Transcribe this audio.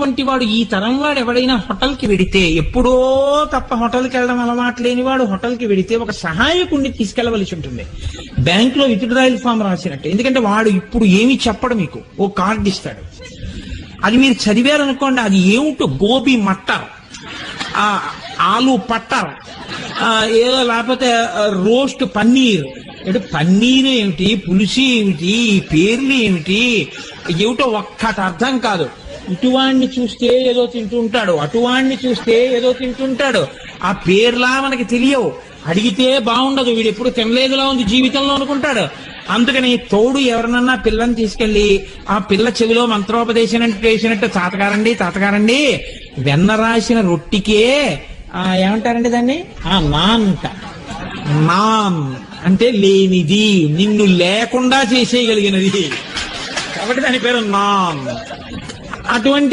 వంటి వాడు ఈ తరం వాడు ఎవడైనా హోటల్కి వెడితే, ఎప్పుడో తప్ప హోటల్కి వెళ్ళడం అలవాటు లేని వాడు హోటల్కి వెడితే ఒక సహాయకుడిని తీసుకెళ్లవలసి ఉంటుంది, బ్యాంక్ లో విత్డ్రాయల్ ఫామ్ రాసినట్టు. ఎందుకంటే వాడు ఇప్పుడు ఏమి చెప్పడు, మీకు ఓ కార్డు ఇస్తాడు, అది మీరు చదివారనుకోండి, అది ఏమిటో గోబీ మట్టర్, ఆలు పట్టర్, ఏదో లేకపోతే రోస్ట్ పన్నీర్, పన్నీర్ ఏమిటి, పులుసు ఏమిటి, పేర్లు ఏమిటి, ఏమిటో ఒక్కటి అర్థం కాదు. ఇటువాణ్ణి చూస్తే ఏదో తింటుంటాడు, అటువాణ్ణి చూస్తే ఏదో తింటుంటాడు, ఆ పేర్లా మనకి తెలియవు, అడిగితే బాగుండదు, వీడు ఎప్పుడు తినలేదులా ఉంది జీవితంలో అనుకుంటాడు. అందుకని తోడు ఎవరినన్నా పిల్లని తీసుకెళ్లి ఆ పిల్ల చెవిలో మంత్రోపదేశం చేసినట్టు, తాతగారండి వెన్న రాసిన రొట్టికే ఏమంటారండి దాన్ని, నాన్ అంట. నాన్ అంటే లేనిది, నిన్ను లేకుండా చేసేయగలిగినది, కాబట్టి దాని పేరు నాన్. అటువంటి